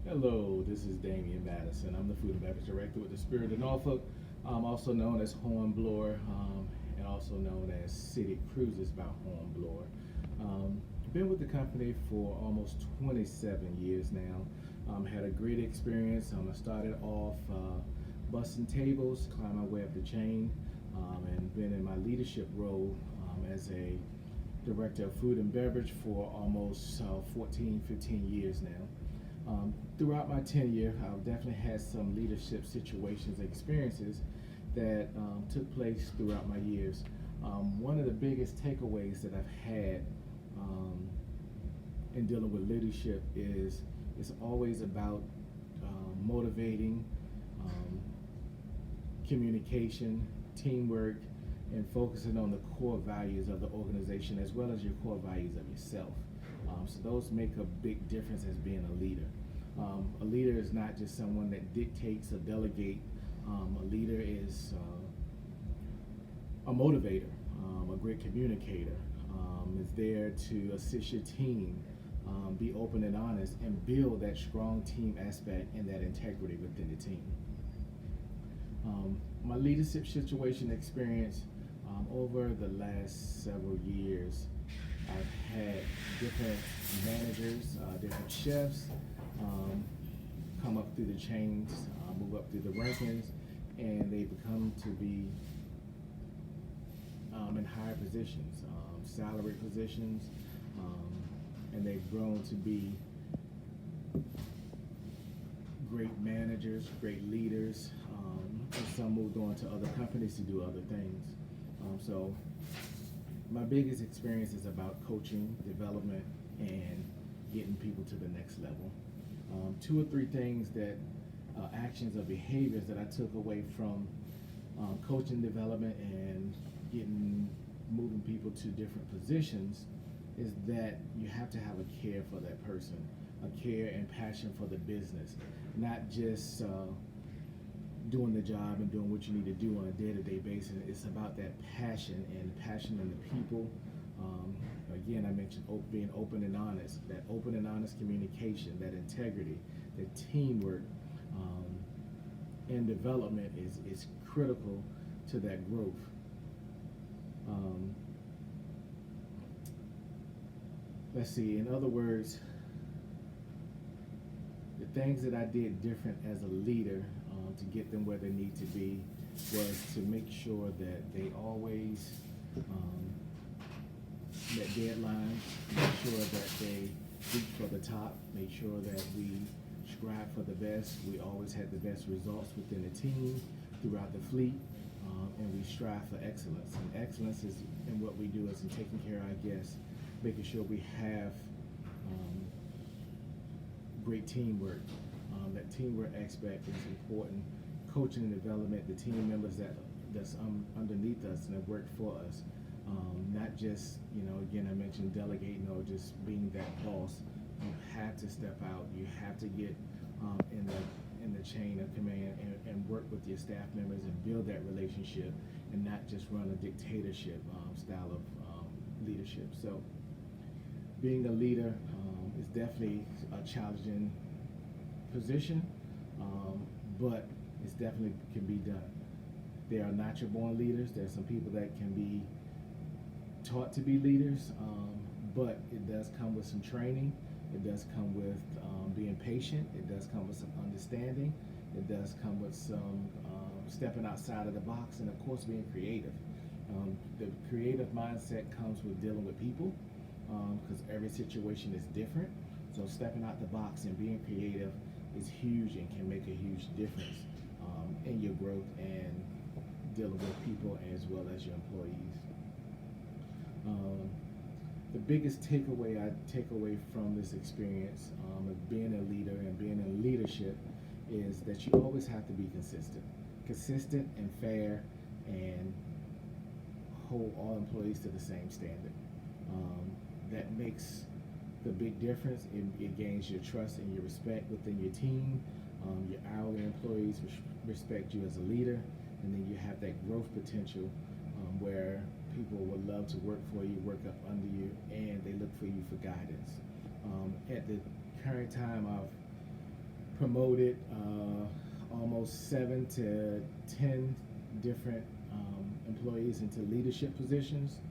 Hello, this is Damian Madison. I'm the Food and Beverage Director with the Spirit of Norfolk, also known as Hornblower, and also known as City Cruises by Hornblower. Been with the company for almost 27 years now. Had a great experience. I started off busting tables, climbed my way up the chain, and been in my leadership role as a director of food and beverage for almost 14, 15 years now. Throughout my tenure, I've definitely had some leadership situations and experiences that took place throughout my years. One of the biggest takeaways that I've had in dealing with leadership is it's always about motivating, um, communication, teamwork, and focusing on the core values of the organization as well as your core values of yourself. So those make a big difference as being a leader. A leader is not just someone that dictates or delegates. A leader is a motivator, a great communicator, is there to assist your team, be open and honest, and build that strong team aspect and that integrity within the team. My leadership situation experience over the last several years, I've had different managers, different chefs um, come up through the chains, move up through the rankings, and they become to be in higher positions, salary positions, um, and they've grown to be great managers, great leaders, and some moved on to other companies to do other things. So my biggest experience is about coaching, development, and getting people to the next level. Two or three things that actions or behaviors that I took away from coaching development and getting moving people to different positions is that you have to have a care for that person, a care and passion for the business, not just doing the job and doing what you need to do on a day-to-day basis. It's about that passion and passion in the people. Again, I mentioned being open and honest, that open and honest communication, that integrity, that teamwork, um, and development is critical to that growth. Um, let's see, in other words, the things that I did different as a leader to get them where they need to be was to make sure that they always met deadlines, make sure that they reach for the top, make sure that we strive for the best. We always had the best results within the team throughout the fleet, and we strive for excellence. And excellence is in what we do is in taking care of our guests, making sure we have great teamwork. That teamwork aspect is important. Coaching and development, the team members that's underneath us and that work for us. Not just, again, I mentioned delegating or just being that boss. You have to step out. You have to get in the chain of command and work with your staff members and build that relationship and not just run a dictatorship style of leadership. So being a leader is definitely a challenging position, but it's definitely can be done. There are natural born leaders. There's some people that can be taught to be leaders, but it does come with some training. It does come with being patient. It does come with some understanding. It does come with some stepping outside of the box, and of course being creative. The creative mindset comes with dealing with people because every situation is different. So stepping out the box and being creative is huge and can make a huge difference in your growth and dealing with people as well as your employees. Um, the biggest takeaway I take away from this experience of being a leader and being in leadership is that you always have to be consistent and fair, and hold all employees to the same standard. That makes the big difference. It gains your trust and your respect within your team. Your hourly employees respect you as a leader, and then you have that growth potential where people would love to work for you, work up under you, and they look for you for guidance. At the current time, I've promoted almost 7 to 10 different employees into leadership positions.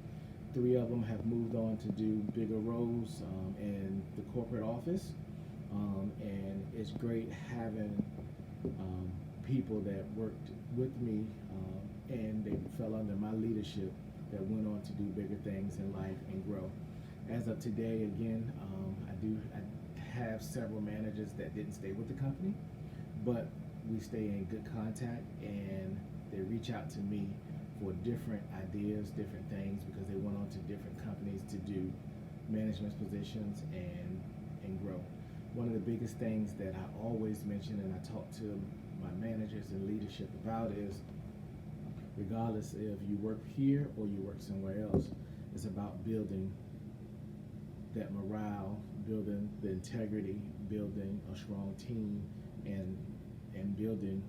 3 of them have moved on to do bigger roles in the corporate office. And it's great having people that worked with me and they fell under my leadership that went on to do bigger things in life and grow. As of today, again, I have several managers that didn't stay with the company, but we stay in good contact and they reach out to me for different ideas, different things, because they went on to different companies to do management positions and grow. One of the biggest things that I always mention and I talk to my managers and leadership about is, regardless if you work here or you work somewhere else, it's about building that morale, building the integrity, building a strong team, and building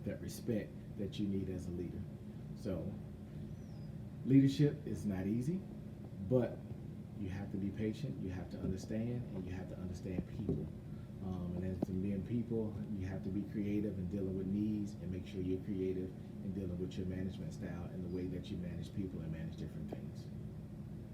that respect that you need as a leader. So leadership is not easy, but you have to be patient, you have to understand, and you have to understand people. And as to being people, you have to be creative in dealing with needs and make sure you're creative in dealing with your management style and the way that you manage people and manage different things.